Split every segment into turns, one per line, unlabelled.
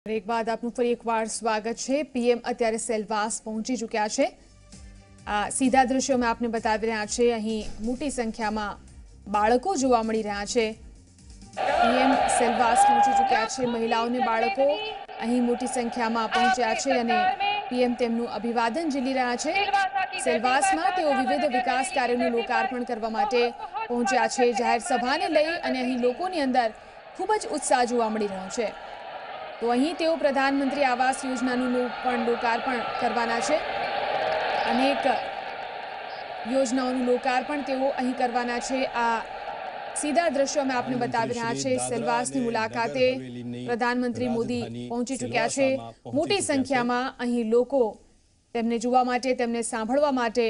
Break બાદ આપનું ફરી એકવાર સ્વાગત છે। પીએમ અત્યારે સેલવાસ પહોંચી ચૂક્યા છે। આ સીધા દ્રશ્યો મેં આપને બતાવી રહ્યા છે। અહીં મોટી સંખ્યામાં બાળકો જોવા મળી રહ્યા છે। પીએમ સેલવાસ પહોંચી ચૂક્યા છે। મહિલાઓ અને બાળકો અહીં મોટી સંખ્યામાં પહોંચ્યા છે અને પીએમ તેમનું અભિવાદન ઝીલી રહ્યા છે। સેલવાસમાં તેઓ વિવિધ વિકાસ કાર્યોનું લોકાર્પણ કરવા માટે પહોંચ્યા છે। જાહેર સભાને લઈ અને અહીં લોકોની અંદર ખૂબ જ ઉત્સાહ જોવા મળી રહ્યો છે। તો અહીં તેઓ પ્રધાનમંત્રી આવાસ યોજનાનું પણ લોકાર્પણ કરવાના છે। અનેક યોજનાઓનું લોકાર્પણ તેઓ અહીં કરવાના છે। આ સીધા દ્રશ્યો અમે આપને બતાવી રહ્યા છે। સેલવાસની મુલાકાતે પ્રધાનમંત્રી મોદી પહોંચી ચૂક્યા છે। મોટી સંખ્યામાં અહીં લોકો તેમને જોવા માટે તેમને સાંભળવા માટે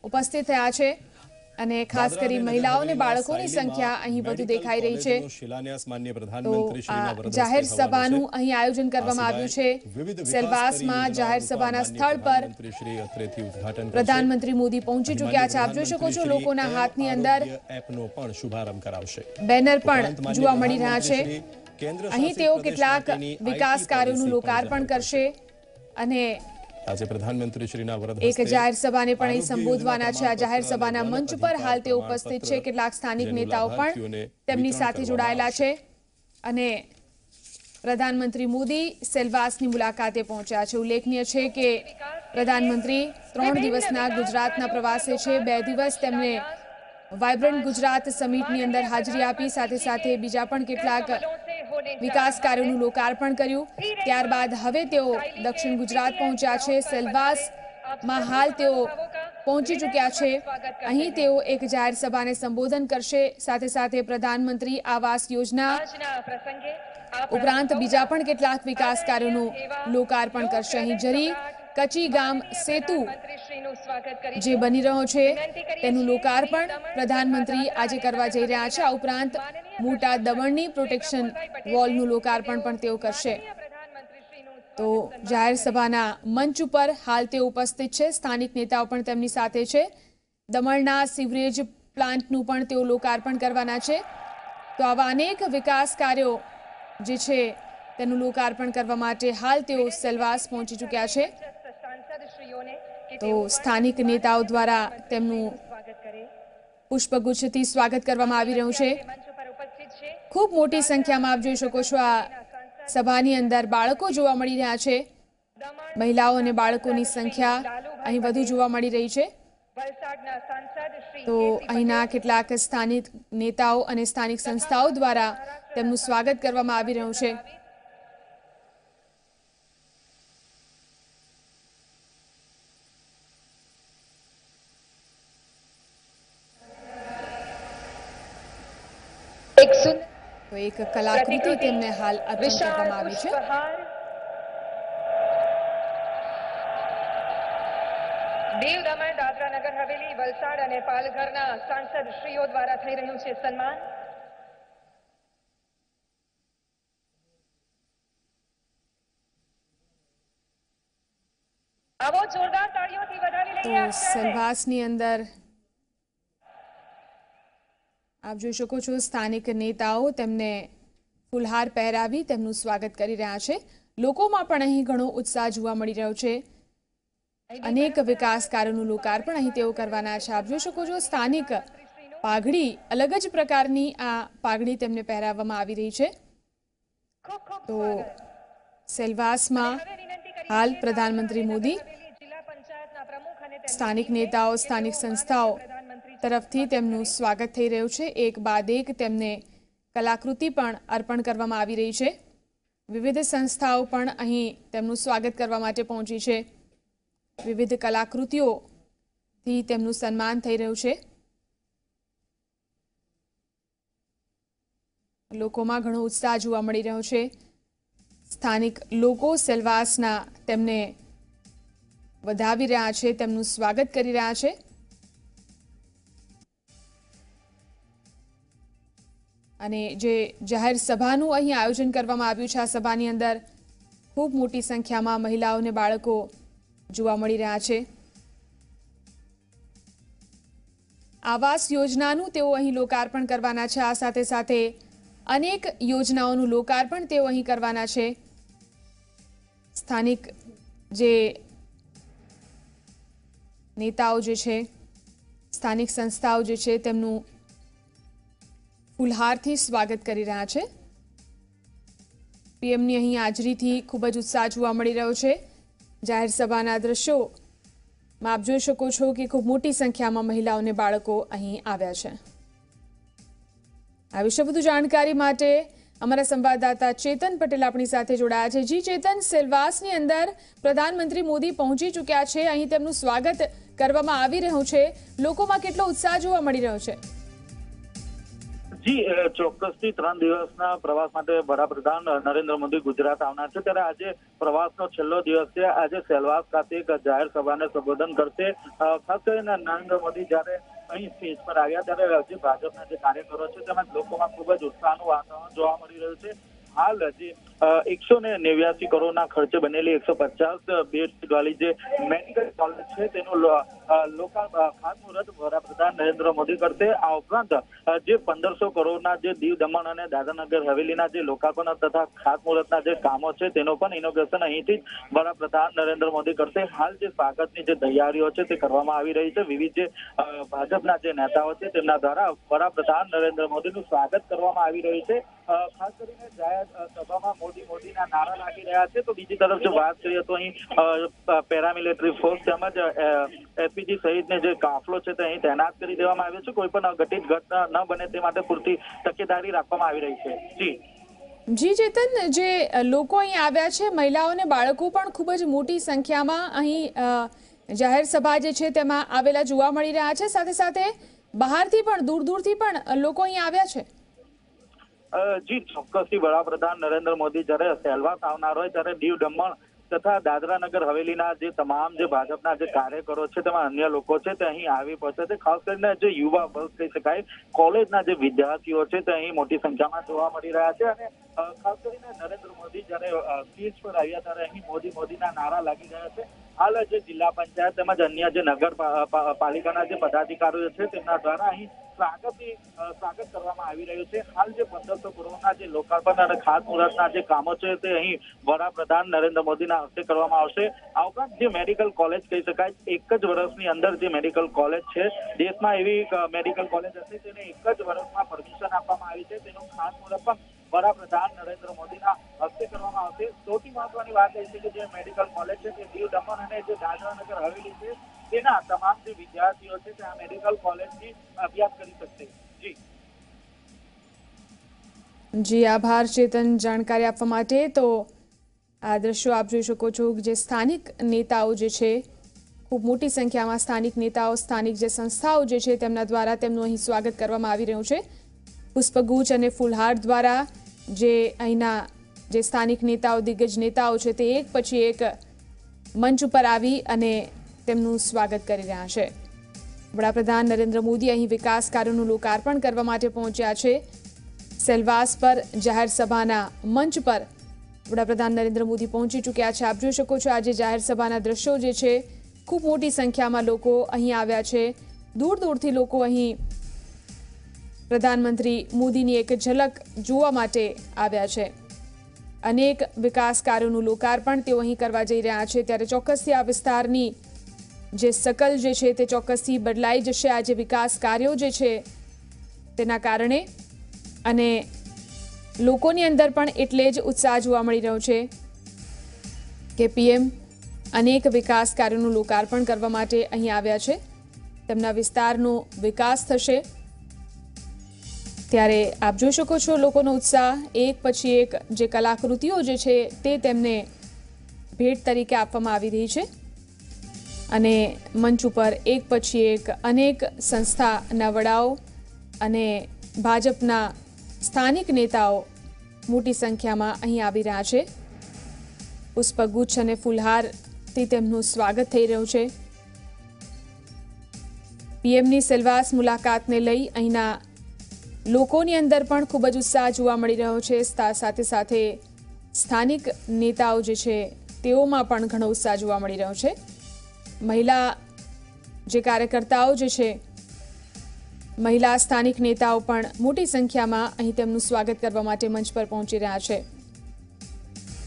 ઉપસ્થિત થયા છે અને ખાસ કરી મહિલાઓ અને બાળકોની સંખ્યા અહીં વધુ દેખાઈ રહી છે। તો જાહેર સભાનું અહીં આયોજન કરવામાં આવ્યું છે। સેલવાસમાં જાહેર સભાના સ્થળ પર પ્રધાનમંત્રી મોદી પહોંચી ચૂક્યા છે। આપ જોઈ શકો છો લોકોના હાથની અંદર બેનર પણ જોવા મળી રહ્યા છે। અહીં તેઓ કેટલાક વિકાસ કાર્યોનું લોકાર્પણ કરશે અને એક જાહેર સભાને પણ અહીં સંબોધવાના છે। આ જાહેર સભાના મંચ પર હાલ તેઓ ઉપસ્થિત છે। કેટલાક સ્થાનિક નેતાઓ પણ તેમની સાથે જોડાયેલા છે અને પ્રધાનમંત્રી મોદી સેલવાસની મુલાકાતે પહોંચ્યા છે। ઉલ્લેખનીય છે કે પ્રધાનમંત્રી 3 દિવસના ગુજરાતના પ્રવાસે છે। 2 દિવસ તેમણે વાઇબ્રન્ટ ગુજરાત સમિટની અંદર હાજરી આપી, સાથે સાથે બીજા પણ કેટલાક વિકાસ કાર્યોનું લોકાર્પણ કર્યું। ત્યારબાદ હવે તેઓ દક્ષિણ ગુજરાત પહોંચ્યા છે। સેલવાસમાં હાલ તેઓ પહોંચી ચૂક્યા છે। અહીં તેઓ એક જાહેર સભાને સંબોધન કરશે, સાથે સાથે પ્રધાનમંત્રી આવાસ યોજના ઉપરાંત બીજા પણ કેટલાક વિકાસ કાર્યોનું લોકાર્પણ કરશે। અહીં જરી કચી ગામ સેતુ જે બની રહ્યો છે તેનું લોકાર્પણ પ્રધાનમંત્રી આજે કરવા જઈ રહ્યા છે। આ ઉપરાંત મોટા દમણની પ્રોટેક્શન વોલનું લોકાર્પણ પણ તેઓ કરશે। તો જાહેર સભાના મંચ ઉપર હાલ તેઓ ઉપસ્થિત છે। સ્થાનિક નેતાઓ પણ તેમની સાથે છે। દમણના સીવરેજ પ્લાન્ટનું પણ તેઓ લોકાર્પણ કરવાના છે। તો આવા અનેક વિકાસ કાર્યો જે છે તેનું લોકાર્પણ કરવા માટે હાલ તેઓ સેલવાસ પહોંચી ચૂક્યા છે। તો સ્થાનિક નેતાઓ દ્વારા તેમનું પુષ્પગુચ્છથી સ્વાગત કરવામાં આવી રહ્યું છે। ખૂબ મોટી સંખ્યામાં આપ જોઈ શકો છો આ સભાની અંદર બાળકો જોવા મળી રહ્યા છે। મહિલાઓ અને બાળકોની સંખ્યા અહીં વધુ જોવા મળી રહી છે। તો અહીંના કેટલાક સ્થાનિક નેતાઓ અને સ્થાનિક સંસ્થાઓ દ્વારા તેમનું સ્વાગત કરવામાં આવી રહ્યું છે। તો એક કલાકૃતિ તેમને હાલ અર્પણ કરવામાં આવી છે।
દીવ દમણ દાદરા નગર હવેલી વલસાડ અને પાલઘરના સાંસદ શ્રીઓ દ્વારા થઈ રહ્યું છે સન્માન। આવો જોરદાર તાળીઓથી વધાવી લઈએ
તો સેલવાસની અંદર આપ જોઈ શકો છો સ્થાનિક નેતાઓ તેમને ફૂલહાર પહેરાવી તેમનું સ્વાગત કરી રહ્યા છે। લોકોમાં પણ અહીં ઘણો ઉત્સાહ જોવા મળી રહ્યો છે। અનેક વિકાસ કાર્યોનું લોકાર્પણ અહીં તેઓ કરવાના છે। આપ જોઈ શકો છો સ્થાનિક પાઘડી, અલગ જ પ્રકારની આ પાઘડી તેમને પહેરાવવામાં આવી રહી છે। તો સેલવાસમાં હાલ પ્રધાનમંત્રી મોદી સ્થાનિક નેતાઓ, સ્થાનિક સંસ્થાઓ તરફથી તેમનું સ્વાગત થઈ રહ્યું છે। એક બાદ એક તેમને કલાકૃતિ પણ અર્પણ કરવામાં આવી રહી છે। વિવિધ સંસ્થાઓ પણ અહીં તેમનું સ્વાગત કરવા માટે પહોંચી છે। વિવિધ કલાકૃતિઓથી તેમનું સન્માન થઈ રહ્યું છે। લોકોમાં ઘણો ઉત્સાહ જોવા મળી રહ્યો છે। સ્થાનિક લોકો સેલવાસના તેમને વધાવી રહ્યા છે, તેમનું સ્વાગત કરી રહ્યા છે। અને જે જાહેર સભાનું અહીં આયોજન કરવામાં આવ્યું છે, આ સભાની અંદર ખૂબ મોટી સંખ્યામાં મહિલાઓ અને બાળકો જોવા મળી રહ્યા છે। આવાસ યોજનાનું તેઓ અહીં લોકાર્પણ કરવાના છે। આ સાથે સાથે અનેક યોજનાઓનું લોકાર્પણ તેઓ અહીં કરવાના છે। સ્થાનિક જે નેતાઓ જે છે, સ્થાનિક સંસ્થાઓ જે છે તેમનું ફૂલહારથી સ્વાગત કરી રહ્યા છે। પીએમની અહીં હાજરીથી ખૂબ જ ઉત્સાહ જોવા મળી રહ્યો છે। જાહેર સભાના દ્રશ્યોમાં આપ જોઈ શકો છો કે ખૂબ મોટી સંખ્યામાં મહિલાઓ અને બાળકો અહીં આવ્યા છે। આ વિશે વધુ જાણકારી માટે અમારા સંવાદદાતા ચેતન પટેલ આપણી સાથે જોડાયા છે। જી ચેતન, સેલવાસની અંદર પ્રધાનમંત્રી મોદી પહોંચી ચૂક્યા છે, અહીં તેમનું સ્વાગત કરવામાં આવી રહ્યું છે, લોકોમાં કેટલો ઉત્સાહ જોવા મળી રહ્યો છે?
જી, ચોક્કસથી 3 દિવસના પ્રવાસ માટે વડાપ્રધાન નરેન્દ્ર મોદી ગુજરાત આવનાર છે, ત્યારે આજે પ્રવાસનો છેલ્લો દિવસ છે। આજે સેલવાસ ખાતે એક જાહેર સભાને સંબોધન કરશે। ખાસ કરીને નરેન્દ્ર મોદી જ્યારે અહીં સ્ટેજ પર આવ્યા ત્યારે જે ભાજપના જે કાર્યકરો છે તેમજ લોકોમાં ખૂબ જ ઉત્સાહનું વાતાવરણ જોવા મળી રહ્યું છે। હાલ જે 189 કરોડના ખર્ચે બનેલી 150 બેડ વાળી જે મેડિકલ કોલેજ છે તેનું ખાતમુહૂર્ત વડાપ્રધાન નરેન્દ્ર મોદી કરશે। આ ઉપરાંત જે 1500 કરોડના જે દીવ દમણ અને દાદરાનગર હવેલીના જે લોકાર્પણ તથા ખાતમુહૂર્તના જે કામો છે તેનો પણ ઇનોગ્રેશન અહીંથી વડાપ્રધાન નરેન્દ્ર મોદી કરશે। હાલ જે સ્વાગતની જે તૈયારીઓ છે તે કરવામાં આવી રહી છે। વિવિધ જે ભાજપના જે નેતાઓ છે તેમના દ્વારા વડાપ્રધાન નરેન્દ્ર મોદીનું સ્વાગત કરવામાં આવી રહ્યું છે। ખાસ કરીને જાહેર સભામાં મોદીના નારા લાગી રહ્યા છે, તો બીજી તરફ જો વાત કરીએ તો અહીં પેરામિલિટરી ફોર્સ તેમજ એસપીજી સહિતને જે કાફલો છે તે અહીં તૈનાત કરી દેવામાં આવ્યો છે। કોઈ પણ અઘટિત ઘટના ન બને તે માટે પૂરતી તકેદારી રાખવામાં આવી રહી છે।
જી ચેતન, જે લોકો અહીં આવ્યા છે, મહિલાઓ અને બાળકો પણ ખૂબ જ મોટી સંખ્યામાં અહીં જાહેર સભા જે છે તેમાં આવેલા જોવા મળી રહ્યા છે, સાથે સાથે બહારથી પણ દૂરથી પણ લોકો અહીં આવ્યા છે।
જી, ચોક્કસથી વડાપ્રધાન નરેન્દ્ર મોદી જ્યારે સેલવાસ આવનાર હોય ત્યારે દીવ દમણ તથા દાદરાનગર હવેલીના જે તમામ જે ભાજપના જે કાર્યકરો છે તેમાં અન્ય લોકો છે તે અહીં આવી પહોંચે છે। ખાસ કરીને જે યુવા વર્ગ કહી શકાય, કોલેજના જે વિદ્યાર્થીઓ છે તે અહીં મોટી સંખ્યામાં જોવા મળી રહ્યા છે। અને ખાસ કરીને નરેન્દ્ર મોદી જ્યારે સ્ટેજ પર આવ્યા ત્યારે અહીં મોદીના નારા લાગી રહ્યા છે। હાલ જે જિલ્લા પંચાયત તેમજ અન્ય જે નગરપાલિકાના જે પદાધિકારીઓ છે તેમના દ્વારા અહીં સ્વાગત કરવામાં આવી રહ્યું છે। હાલ જે 1500 કરોડના જે લોકાર્પણ અને ખાતમુહૂર્તના જે કામો છે તે અહીં વડાપ્રધાન નરેન્દ્ર મોદીના હસ્તે કરવામાં આવશે। આ ઉપરાંત જે મેડિકલ કોલેજ કહી શકાય, એક જ વર્ષની અંદર જે મેડિકલ કોલેજ છે, દેશમાં એવી મેડિકલ કોલેજ હશે તેને એક જ વર્ષમાં પરમિશન આપવામાં આવી છે, તેનું ખાતમુહૂર્ત પણ વડાપ્રધાન નરેન્દ્ર મોદીના હસ્તે કરવામાં આવશે। સૌથી મહત્વની વાત એ છે કે જે મેડિકલ કોલેજ છે તે દીવ દમણ અને જે દાદરાનગર હવેલી છે તેના તમામ જે વિદ્યાર્થીઓ છે તે આ મેડિકલ કોલેજથી અભ્યાસ કરી શકશે।
જી, આભાર ચેતન જાણકારી આપવા માટે। તો આ દ્રશ્યો આપ જોઈ શકો છો, જે સ્થાનિક નેતાઓ જે છે, ખૂબ મોટી સંખ્યામાં સ્થાનિક નેતાઓ, સ્થાનિક જે સંસ્થાઓ જે છે તેમના દ્વારા તેમનું અહીં સ્વાગત કરવામાં આવી રહ્યું છે। પુષ્પગુચ્છ અને ફૂલહાર દ્વારા જે અહીંના જે સ્થાનિક નેતાઓ, દિગ્ગજ નેતાઓ છે તે એક પછી એક મંચ ઉપર આવી અને તેમનું સ્વાગત કરી રહ્યા છે। વડાપ્રધાન નરેન્દ્ર મોદી અહીં વિકાસ કાર્યોનું લોકાર્પણ કરવા માટે પહોંચ્યા છે। સેલવાસ પર જાહેર સભાના મંચ પર વડાપ્રધાન નરેન્દ્ર મોદી પહોંચી ચૂક્યા છે। આપ જોઈ શકો છો આજે જાહેર સભાના દ્રશ્યો જે છે, ખૂબ મોટી સંખ્યામાં લોકો અહીં આવ્યા છે। દૂરથી લોકો અહીં પ્રધાનમંત્રી મોદીની એક ઝલક જોવા માટે આવ્યા છે। અનેક વિકાસ કાર્યોનું લોકાર્પણ તેઓ અહીં કરવા જઈ રહ્યા છે, ત્યારે ચોક્કસથી આ વિસ્તારની જે શકલ જે છે તે ચોક્કસથી બદલાઈ જશે આ જે વિકાસ કાર્યો જે છે તેના કારણે। અને લોકોની અંદર પણ એટલે જ ઉત્સાહ જોવા મળી રહ્યો છે કે પીએમ અનેક વિકાસ કાર્યોનું લોકાર્પણ કરવા માટે અહીં આવ્યા છે, તેમના વિસ્તારનો વિકાસ થશે। ત્યારે આપ જોઈ શકો છો લોકોનો ઉત્સાહ, એક પછી એક જે કલાકૃતિઓ જે છે તે તેમને ભેટ તરીકે આપવામાં આવી રહી છે। અને મંચ ઉપર એક પછી એક અનેક સંસ્થાના વડાઓ અને ભાજપના સ્થાનિક નેતાઓ મોટી સંખ્યામાં અહીં આવી રહ્યા છે। પુષ્પગુચ્છ અને ફૂલહારથી તેમનું સ્વાગત થઈ રહ્યું છે। પીએમની સેલવાસ મુલાકાતને લઈ અહીંના લોકોની અંદર પણ ખૂબ જ ઉત્સાહ જોવા મળી રહ્યો છે। સાથે સાથે સ્થાનિક નેતાઓ જે છે તેઓમાં પણ ઘણો ઉત્સાહ જોવા મળી રહ્યો છે। મહિલા જે કાર્યકર્તાઓ જે છે, મહિલા સ્થાનિક નેતાઓ પણ મોટી સંખ્યામાં અહીં તેમનું સ્વાગત કરવા માટે મંચ પર પહોંચી રહ્યા છે।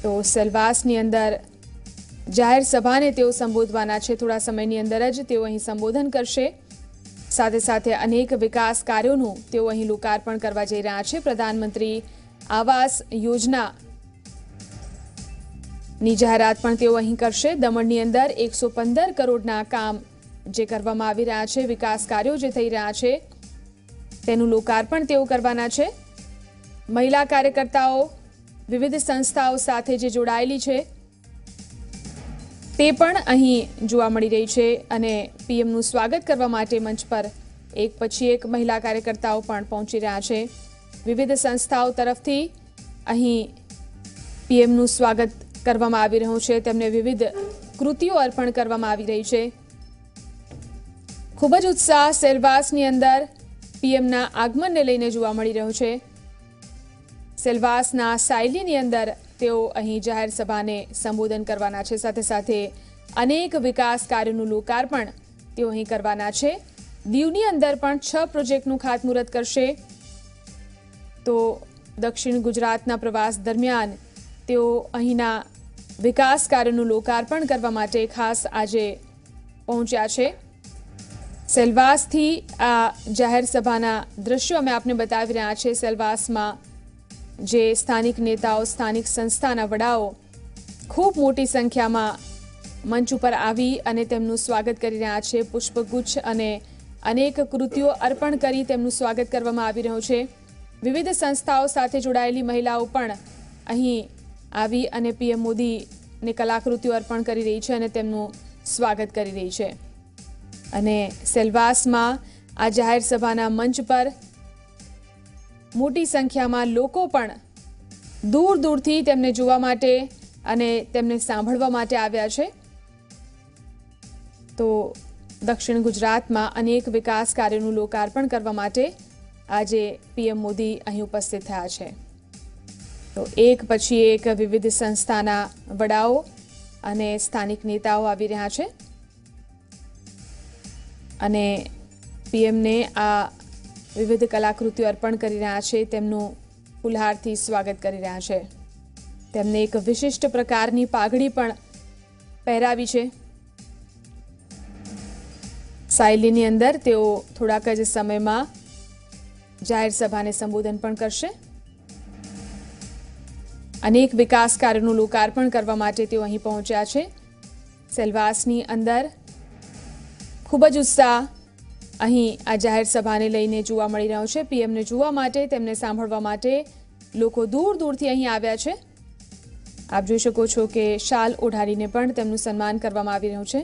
તો સેલવાસની અંદર જાહેર સભાને તેઓ સંબોધવાના છે। થોડા સમયની અંદર જ તેઓ અહીં સંબોધન કરશે। સાથે સાથે અનેક વિકાસ કાર્યોનું તેઓ અહીં લોકાર્પણ કરવા જઈ રહ્યા છે। પ્રધાનમંત્રી આવાસ યોજનાની જાહેરાત પણ તેઓ અહીં કરશે। દમણની અંદર 115 કરોડના કામ જે કરવામાં આવી રહ્યા છે, વિકાસ કાર્યો જે થઈ રહ્યા છે, તેનું લોકાર્પણ તેઓ કરવાના છે। મહિલા કાર્યકર્તાઓ વિવિધ સંસ્થાઓ સાથે જે જોડાયેલી છે તે પણ અહીં જોવા મળી રહી છે અને પીએમનું સ્વાગત કરવા માટે મંચ પર એક પછી એક મહિલા કાર્યકર્તાઓ પણ પહોંચી રહ્યા છે। વિવિધ સંસ્થાઓ તરફથી અહીં પીએમનું સ્વાગત કરવામાં આવી રહ્યું છે। તેમને વિવિધ કૃતિઓ અર્પણ કરવામાં આવી રહી છે। ખૂબ જ ઉત્સાહ સેલવાસની અંદર પીએમના આગમનને લઈને જોવા મળી રહ્યો છે। સેલવાસના સાયલીની અંદર તેઓ અહીં જાહેર સભાને સંબોધન કરવાના છે। સાથે સાથે અનેક વિકાસ કાર્યોનું લોકાર્પણ તેઓ અહીં કરવાના છે। દીવની અંદર પણ 6 પ્રોજેક્ટનું ખાતમુહૂર્ત કરશે। તો દક્ષિણ ગુજરાતના પ્રવાસ દરમિયાન તેઓ અહીંના વિકાસ કાર્યોનું લોકાર્પણ કરવા માટે ખાસ આજે પહોંચ્યા છે। સેલવાસથી આ જાહેર સભાના દ્રશ્યો અમે આપને બતાવી રહ્યા છે। સેલવાસમાં જે સ્થાનિક નેતાઓ, સ્થાનિક સંસ્થાના વડાઓ ખૂબ મોટી સંખ્યામાં મંચ ઉપર આવી અને તેમનું સ્વાગત કરી રહ્યા છે। પુષ્પગુચ્છ અને અનેક કૃતિઓ અર્પણ કરી તેમનું સ્વાગત કરવામાં આવી રહ્યું છે। વિવિધ સંસ્થાઓ સાથે જોડાયેલી મહિલાઓ પણ અહીં આવી અને પીએમ મોદીને કલાકૃતિઓ અર્પણ કરી રહી છે અને તેમનું સ્વાગત કરી રહી છે। અને સેલવાસમાં આ જાહેર સભાના મંચ પર મોટી સંખ્યામાં લોકો પણ દૂર દૂરથી તેમને જોવા માટે અને તેમને સાંભળવા માટે આવ્યા છે। તો દક્ષિણ ગુજરાતમાં અનેક વિકાસ કાર્યોનું લોકાર્પણ કરવા માટે આજે પીએમ મોદી અહીં ઉપસ્થિત થયા છે। તો એક પછી એક વિવિધ સંસ્થાના વડાઓ અને સ્થાનિક નેતાઓ આવી રહ્યા છે અને પીએમને આ વિવિધ કલાકૃતિઓ અર્પણ કરી રહ્યા છે। તેમનું ફુલહારથી સ્વાગત કરી રહ્યા છે। તેમને એક વિશિષ્ટ પ્રકારની પાઘડી પણ પહેરાવી છે। સાયલીની અંદર તેઓ થોડાક જ સમયમાં જાહેર સભાને સંબોધન પણ કરશે। અનેક વિકાસ કાર્યોનું લોકાર્પણ કરવા માટે તેઓ અહીં પહોંચ્યા છે। સેલવાસની અંદર ખૂબ જ ઉત્સાહ અહીં આ જાહેર સભાને લઈને જોવા મળી રહ્યો છે। પીએમને જોવા માટે, તેમને સાંભળવા માટે લોકો દૂર દૂરથી અહીં આવ્યા છે। આપ જોઈ શકો છો કે શાલ ઓઢાડીને પણ તેમનું સન્માન કરવામાં આવી રહ્યું છે।